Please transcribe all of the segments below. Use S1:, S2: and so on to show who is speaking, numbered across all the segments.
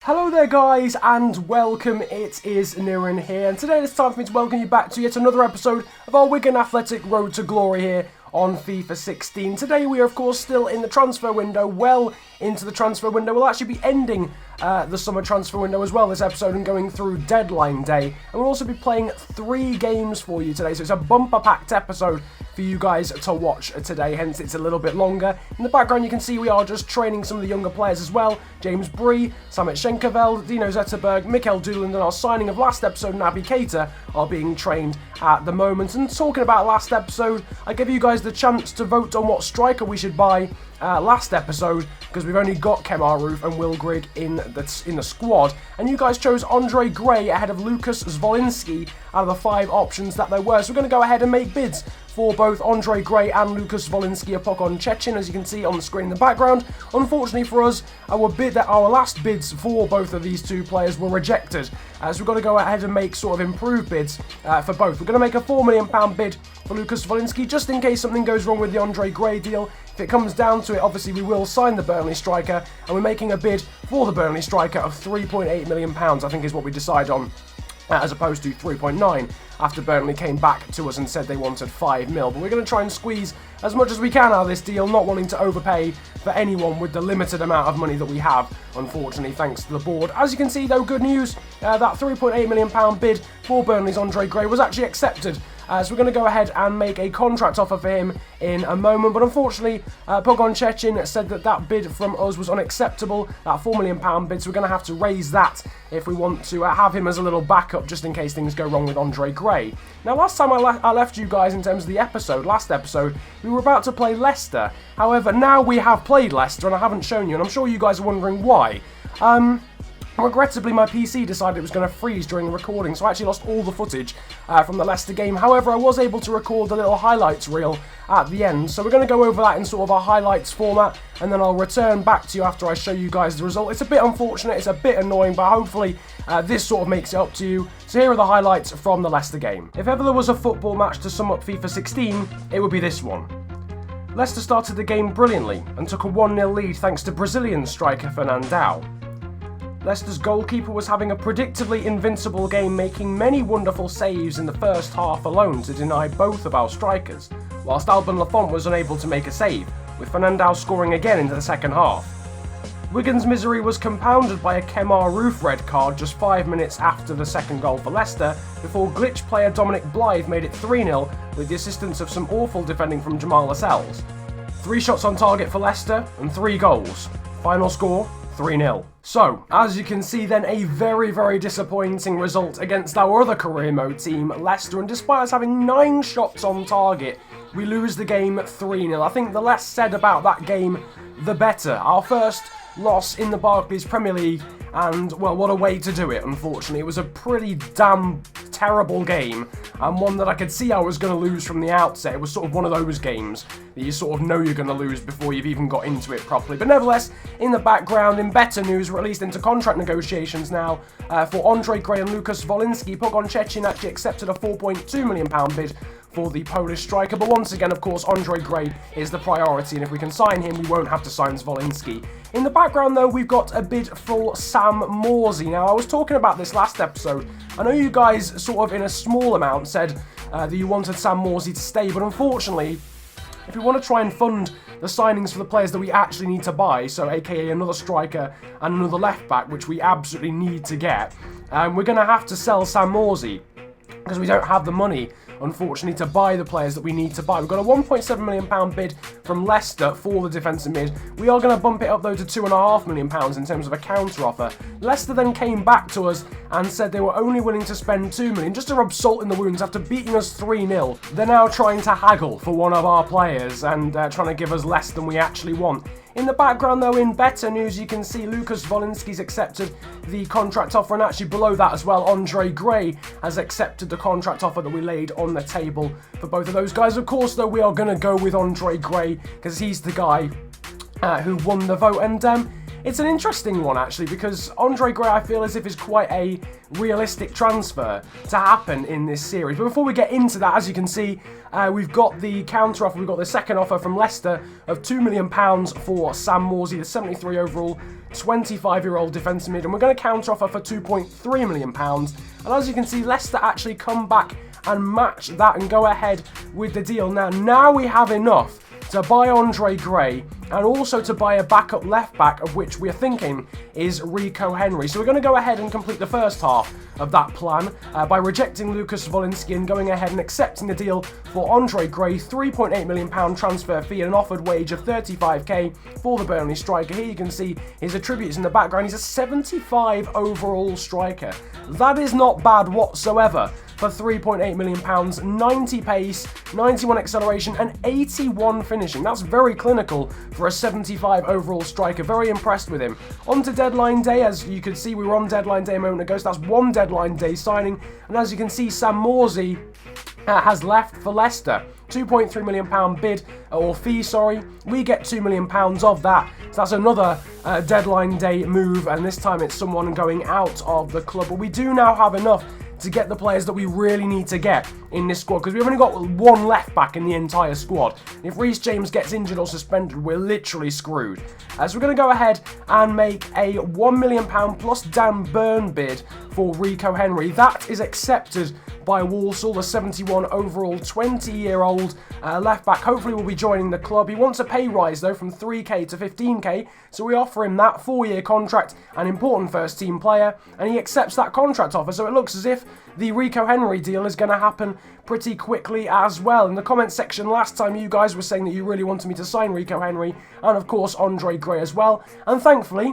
S1: Hello there guys and welcome, it is MYRNE here, and today it's time for me to welcome you back to yet another episode of our Wigan Athletic Road to Glory here on FIFA 16. Today we are of course still in the transfer window, well into the transfer window. We'll actually be ending the summer transfer window as well this episode and going through deadline day. And we'll also be playing 3 games for you today, so it's a bumper packed episode for you guys to watch today, hence it's a little bit longer. In the background you can see we are just training some of the younger players as well. James Bree, Samet Schenkerveld, Dino Zetterberg, Mikkel Dooland and our signing of last episode, Naby Keita, are being trained at the moment. And talking about last episode, I gave you guys the chance to vote on what striker we should buy last episode, because we've only got Kemar Roof and Will Grigg in the squad, and you guys chose Andre Gray ahead of Lukas Zwolinski out of the 5 options that there were. So we're going to go ahead and make bids for both Andre Gray and Lukas Zwolinski Apokon Chechin, as you can see on the screen in the background. Unfortunately for us, our last bids for both of these 2 players were rejected, so we've got to go ahead and make sort of improved bids for both. We're going to make a £4 million bid for Lukas Zwolinski, just in case something goes wrong with the Andre Gray deal. If it comes down to it, obviously we will sign the Burnley striker, and we're making a bid for the Burnley striker of £3.8 million, I think is what we decide on, as opposed to 3.9 after Burnley came back to us and said they wanted 5 mil. But we're going to try and squeeze as much as we can out of this deal, not wanting to overpay for anyone with the limited amount of money that we have, unfortunately, thanks to the board. As you can see though, good news, that £3.8 million bid for Burnley's Andre Gray was actually accepted. So we're going to go ahead and make a contract offer for him in a moment. But unfortunately, Apokon Chechin said that bid from us was unacceptable, that £4 million bid. So we're going to have to raise that if we want to have him as a little backup, just in case things go wrong with Andre Gray. Now, last time I left you guys in terms of the last episode, we were about to play Leicester. However, now we have played Leicester and I haven't shown you, and I'm sure you guys are wondering why. Regrettably, my PC decided it was going to freeze during the recording, so I actually lost all the footage from the Leicester game. However, I was able to record a little highlights reel at the end, so we're going to go over that in sort of a highlights format, and then I'll return back to you after I show you guys the result. It's a bit unfortunate, it's a bit annoying, but hopefully this sort of makes it up to you. So here are the highlights from the Leicester game. If ever there was a football match to sum up FIFA 16, it would be this one. Leicester started the game brilliantly and took a 1-0 lead thanks to Brazilian striker Fernandao. Leicester's goalkeeper was having a predictably invincible game, making many wonderful saves in the first half alone to deny both of our strikers, whilst Alban Lafont was unable to make a save, with Fernandao scoring again into the second half. Wigan's misery was compounded by a Kemar Roof red card just 5 minutes after the second goal for Leicester, before glitch player Dominic Blythe made it 3-0 with the assistance of some awful defending from Jamal Lascelles. 3 shots on target for Leicester and 3 goals. Final score, 3-0. So, as you can see then, a very, very disappointing result against our other career mode team, Leicester, and despite us having 9 shots on target, we lose the game 3-0. I think the less said about that game, the better. Our first loss in the Barclays Premier League, and, well, what a way to do it, unfortunately. It was a pretty damn terrible game, and one that I could see I was going to lose from the outset. It was sort of one of those games that you sort of know you're going to lose before you've even got into it properly. But nevertheless, in the background, in better news, we're at least into contract negotiations now for Andre Gray and Lukas Zwolinski. Apokon Chechin actually accepted a £4.2 million bid for the Polish striker, but once again, of course, Andre Gray is the priority, and if we can sign him, we won't have to sign Zwolinski. In the background, though, we've got a bid for Sam Morsy. Now, I was talking about this last episode. I know you guys sort of in a small amount said that you wanted Sam Morsy to stay, but unfortunately, if we want to try and fund the signings for the players that we actually need to buy, so aka another striker and another left back, which we absolutely need to get, we're going to have to sell Sam Morsy, because we don't have the money, unfortunately, to buy the players that we need to buy. We've got a £1.7 million bid from Leicester for the defensive mid. We are going to bump it up, though, to £2.5 million in terms of a counter offer. Leicester then came back to us and said they were only willing to spend £2 million, just to rub salt in the wounds after beating us 3-0. They're now trying to haggle for one of our players and trying to give us less than we actually want. In the background, though, in better news, you can see Lukas Zwolinski's accepted the contract offer, and actually below that as well, Andre Gray has accepted the contract offer that we laid on the table for both of those guys. Of course, though, we are going to go with Andre Gray because he's the guy who won the vote, and it's an interesting one actually, because Andre Gray I feel as if is quite a realistic transfer to happen in this series. But before we get into that, as you can see, we've got the counter offer, we've got the second offer from Leicester of £2 million for Sam Morsy, the 73 overall, 25-year-old defensive mid, and we're going to counter offer for £2.3 million. And as you can see, Leicester actually come back and match that and go ahead with the deal. Now we have enough to buy Andre Gray and also to buy a backup left back, of which we're thinking is Rico Henry. So we're going to go ahead and complete the first half of that plan by rejecting Lucas Wolinski and going ahead and accepting the deal for Andre Gray, £3.8 million transfer fee and an offered wage of 35k for the Burnley striker. Here you can see his attributes in the background. He's a 75 overall striker. That is not bad whatsoever for £3.8 million, 90 pace, 91 acceleration and 81 finishing. That's very clinical for a 75 overall striker. Very impressed with him. On to deadline day. As you can see, we were on deadline day a moment ago, so that's one deadline day signing. And as you can see, Sam Morsy has left for Leicester. £2.3 million bid, or fee, sorry. We get £2 million of that. So that's another deadline day move, and this time it's someone going out of the club. But we do now have enough to get the players that we really need to get in this squad, because we've only got one left back in the entire squad. If Reece James gets injured or suspended, we're literally screwed. So we're going to go ahead and make a £1 million plus Dan Burn bid for Rico Henry. That is accepted by Walsall, the 71 overall, 20-year-old left back. Hopefully will be joining the club. He wants a pay rise though from 3k to 15k, so we offer him that 4-year contract, an important first team player, and he accepts that contract offer. So it looks as if the Rico Henry deal is going to happen pretty quickly as well. In the comments section last time, you guys were saying that you really wanted me to sign Rico Henry and of course Andre Gray as well, and thankfully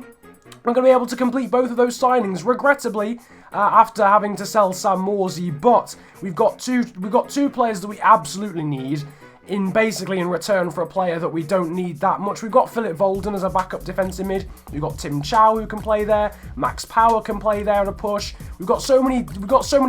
S1: I'm going to be able to complete both of those signings, regrettably, after having to sell Sam Morsy. But we've got two players that we absolutely need in return for a player that we don't need that much. We've got Philip Volden as a backup defensive mid. We've got Tim Chow who can play there. Max Power can play there at a push. We've got so many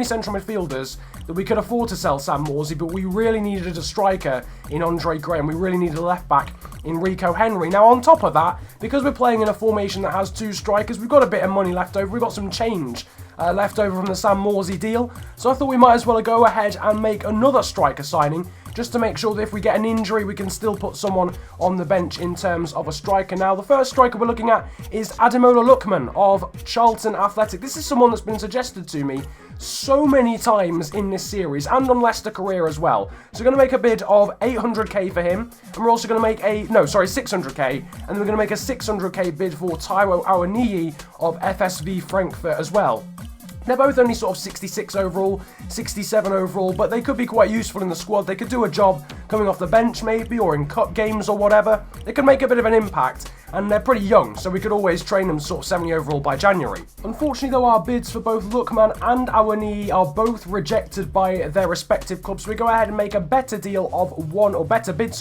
S1: central midfielders that we could afford to sell Sam Morsy, but we really needed a striker in Andre Gray, and we really needed a left back in Rico Henry. Now on top of that, because we're playing in a formation that has two strikers, we've got a bit of money left over. We've got some change left over from the Sam Morsy deal, so I thought we might as well go ahead and make another striker signing, just to make sure that if we get an injury, we can still put someone on the bench in terms of a striker. Now, the first striker we're looking at is Ademola Lookman of Charlton Athletic. This is someone that's been suggested to me so many times in this series, and on Leicester Career as well. So we're going to make a bid of 800k for him, and we're also going to make 600k, and then we're going to make a 600k bid for Taiwo Awoniyi of FSV Frankfurt as well. They're both only sort of 66 overall, 67 overall, but they could be quite useful in the squad. They could do a job coming off the bench maybe, or in cup games or whatever. They could make a bit of an impact, and they're pretty young, so we could always train them sort of 70 overall by January. Unfortunately though, our bids for both Lookman and Awoniyi are both rejected by their respective clubs, so we go ahead and make a better deal of better bid,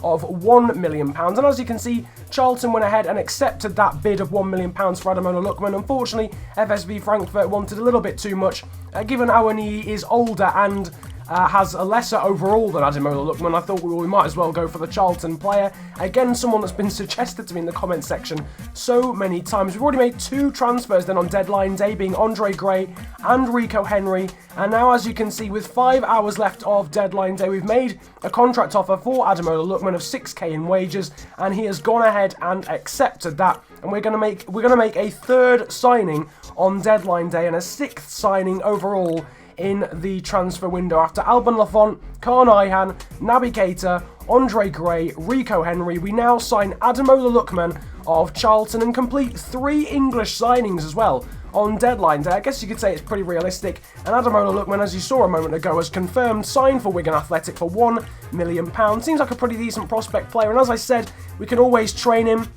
S1: of £1 million. And as you can see, Charlton went ahead and accepted that bid of £1 million for Ademola Lookman. Unfortunately, FSV Frankfurt wanted a little bit too much, given Awoniyi is older and has a lesser overall than Ademola Lookman. I thought we might as well go for the Charlton player. Again, someone that's been suggested to me in the comments section so many times. We've already made two transfers then on deadline day, being Andre Gray and Rico Henry. And now, as you can see, with 5 hours left of deadline day, we've made a contract offer for Ademola Lookman of 6k in wages, and he has gone ahead and accepted that. And we're gonna make a third signing on deadline day and a sixth signing overall in the transfer window. After Alban Lafont, Kaan Ayhan, Naby Keita, Andre Gray, Rico Henry, we now sign Ademola Lookman of Charlton and complete 3 English signings as well on deadline day. I guess you could say it's pretty realistic. And Ademola Lookman, as you saw a moment ago, has confirmed signed for Wigan Athletic for £1 million. Seems like a pretty decent prospect player, and as I said, we can always train him.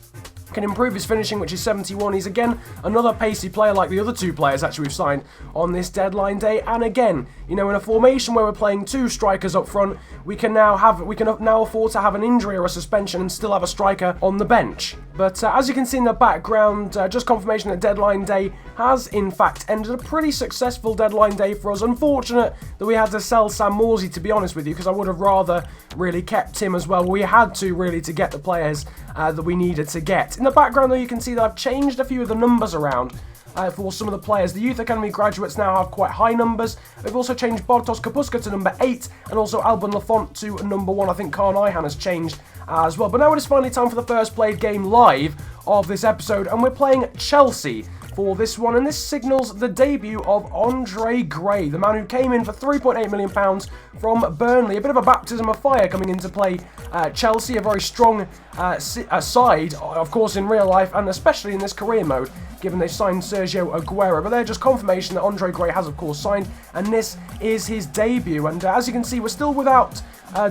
S1: Can improve his finishing, which is 71. He's again another pacey player like the other two players actually we've signed on this deadline day. And again, you know, in a formation where we're playing 2 strikers up front, we can now afford to have an injury or a suspension and still have a striker on the bench. But as you can see in the background, just confirmation that deadline day has in fact ended. A pretty successful deadline day for us. Unfortunate that we had to sell Sam Morsy, to be honest with you, because I would have rather really kept him as well. We had to really to get the players that we needed to get In the background, though, you can see that I've changed a few of the numbers around for some of the players. The Youth Academy graduates now have quite high numbers. We've also changed Bartosz Kapuska to number 8 and also Alban Lafont to number 1. I think Kano has changed as well. But now it is finally time for the first played game live of this episode, and we're playing Chelsea for this one, and this signals the debut of Andre Gray, the man who came in for £3.8 million from Burnley. A bit of a baptism of fire coming into play. Chelsea, a very strong side, of course, in real life, and especially in this career mode, given they've signed Sergio Aguero. But they're just confirmation that Andre Gray has, of course, signed, and this is his debut. And as you can see, we're still without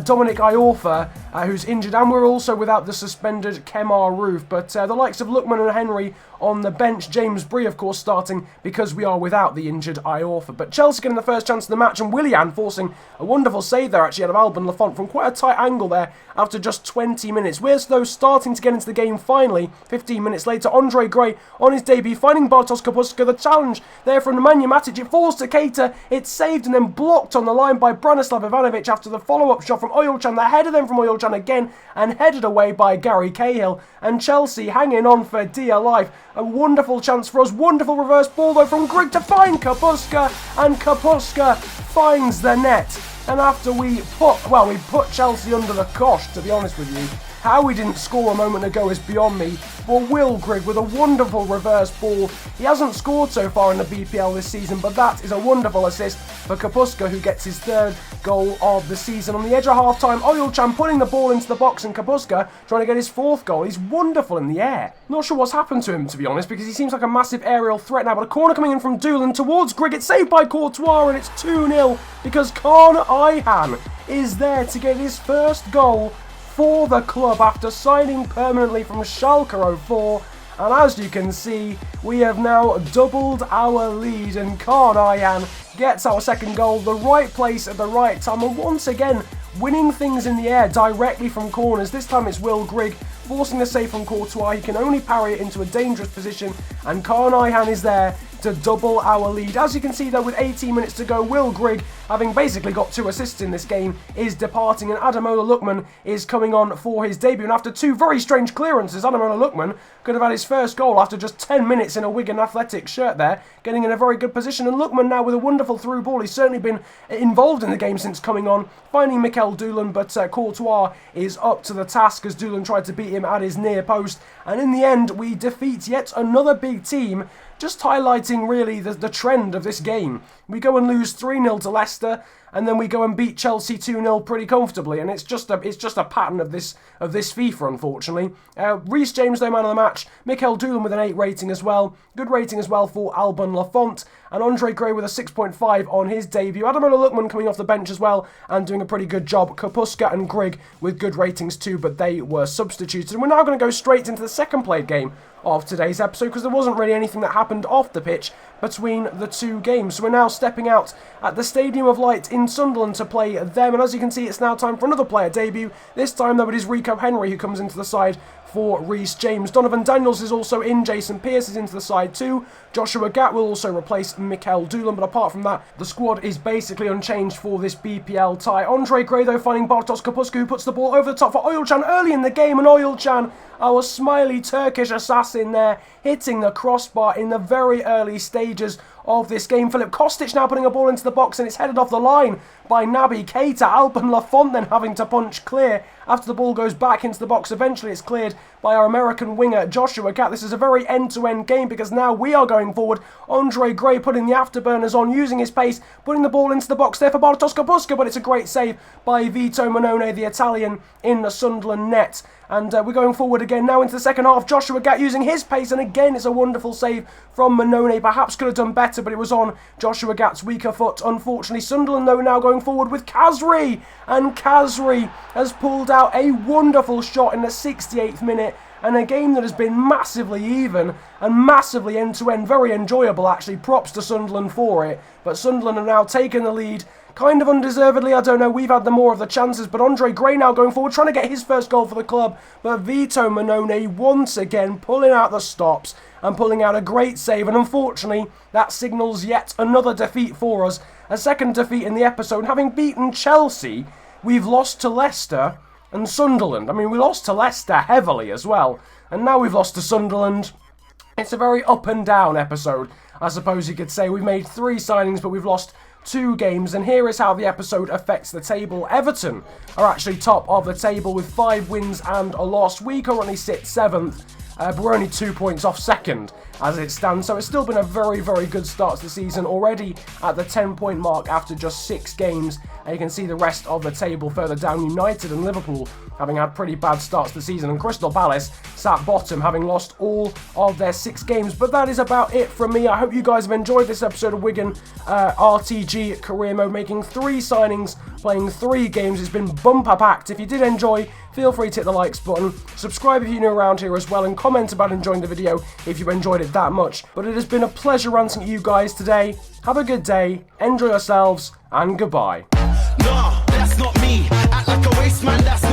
S1: Dominic Iorfa, who's injured, and we're also without the suspended Kemar Roof. But the likes of Lookman and Henry on the bench, James Bree, of course, starting because we are without the injured Iorfa. But Chelsea getting the first chance of the match, and Willian forcing a wonderful save there, actually, out of Alban Lafont from quite a tight angle there after just 20 minutes. We're, though, starting to get into the game finally. 15 minutes later, Andre Gray on his debut, finding Bartosz Kapuska. The challenge there from Nemanja Matic. It falls to Keita. It's saved and then blocked on the line by Branislav Ivanovic after the follow-up shot from Oyelchan. The header then from Oyelchan again and headed away by Gary Cahill. And Chelsea hanging on for dear life. A wonderful chance for us. Wonderful reverse ball though from Grigg to find Kapuska, and Kapuska finds the net. And after we put Chelsea under the cosh, to be honest with you. How we didn't score a moment ago is beyond me. Well, Will Grigg with a wonderful reverse ball. He hasn't scored so far in the BPL this season, but that is a wonderful assist for Kapuska, who gets his third goal of the season. On the edge of half-time, Oyelchan putting the ball into the box, and Kapuska trying to get his fourth goal. He's wonderful in the air. Not sure what's happened to him, to be honest, because he seems like a massive aerial threat now. But a corner coming in from Doolan towards Grigg. It's saved by Courtois, and it's 2-0 because Kaan Ayhan is there to get his first goal for the club after signing permanently from Schalke 04. And as you can see, we have now doubled our lead, and Kaan Ayhan gets our second goal, the right place at the right time, and once again winning things in the air directly from corners. This time it's Will Grigg forcing the save from Courtois. He can only parry it into a dangerous position, and Kaan Ayhan is there to double our lead. As you can see though, with 18 minutes to go, Will Grigg, having basically got 2 assists in this game, is departing, and Ademola Lookman is coming on for his debut. And after 2 very strange clearances, Ademola Lookman could have had his first goal after just 10 minutes in a Wigan Athletics shirt there, getting in a very good position. And Lookman now with a wonderful through ball. He's certainly been involved in the game since coming on, finding Mikel Doolan, but Courtois is up to the task as Doolan tried to beat him at his near post. And in the end, we defeat yet another big team, just highlighting really the trend of this game. We go and lose 3-0 to Leicester, and then we go and beat Chelsea 2-0 pretty comfortably, and it's just a pattern of this FIFA, unfortunately. Reece James, though, man of the match. Mikel Doolan with an 8 rating as well. Good rating as well for Alban Lafont. And Andre Gray with a 6.5 on his debut. Ademola Lookman coming off the bench as well and doing a pretty good job. Kapuska and Grigg with good ratings too, but they were substituted. And we're now going to go straight into the second played game of today's episode, because there wasn't really anything that happened off the pitch between the 2 games. So we're now stepping out at the Stadium of Light in Sunderland to play them, and as you can see, it's now time for another player debut. This time though, it is Rico Henry who comes into the side for Reece James. Donovan Daniels is also in. Jason Pearce is into the side too. Joshua Gatt will also replace Mikel Doolan, but apart from that, the squad is basically unchanged for this BPL tie. Andre Gray though finding Bartosz Kapuska, who puts the ball over the top for Oyelchan early in the game, and Oyelchan, our smiley Turkish assassin there, hitting the crossbar in the very early stages of this game. Filip Kostic now putting a ball into the box, and it's headed off the line by Naby Keita. Alban Lafont then having to punch clear after the ball goes back into the box. Eventually it's cleared by our American winger Joshua Gatt. This is a very end-to-end game because now we are going forward. Andre Gray putting the afterburners on, using his pace, putting the ball into the box there for Bartosz Kapuska, but it's a great save by Vito Manone, the Italian, in the Sunderland net. And we're going forward again now into the second half. Joshua Gatt using his pace, and again it's a wonderful save from Manone. Perhaps could have done better, but it was on Joshua Gatt's weaker foot, unfortunately. Sunderland though now going forward with Kazri, and Kazri has pulled out a wonderful shot in the 68th minute. And a game that has been massively even and massively end-to-end. Very enjoyable, actually. Props to Sunderland for it. But Sunderland have now taken the lead. Kind of undeservedly, I don't know. We've had the more of the chances. But Andre Gray now going forward, trying to get his first goal for the club. But Vito Manone once again pulling out the stops and pulling out a great save. And unfortunately, that signals yet another defeat for us. A second defeat in the episode. And having beaten Chelsea, we've lost to Leicester and Sunderland. I mean, we lost to Leicester heavily as well. and now we've lost to Sunderland. It's a very up and down episode, I suppose you could say. We've made 3 signings, but we've lost 2 games, and here is how the episode affects the table. Everton are actually top of the table with 5 wins and a loss. We currently sit 7th, but we're only 2 points off second as it stands, so it's still been a very, very good start to the season, already at the 10-point mark after just 6 games, and you can see the rest of the table further down. United and Liverpool having had pretty bad starts to the season, and Crystal Palace sat bottom, having lost all of their 6 games. But that is about it from me. I hope you guys have enjoyed this episode of Wigan RTG Career Mode, making 3 signings, playing 3 games. It's been bumper packed. If you did enjoy, feel free to hit the likes button, subscribe if you're new around here as well, and comment about enjoying the video if you enjoyed it that much. But it has been a pleasure ranting at you guys today. Have a good day, enjoy yourselves, and goodbye.
S2: No, that's not me. Act like a waste man, that's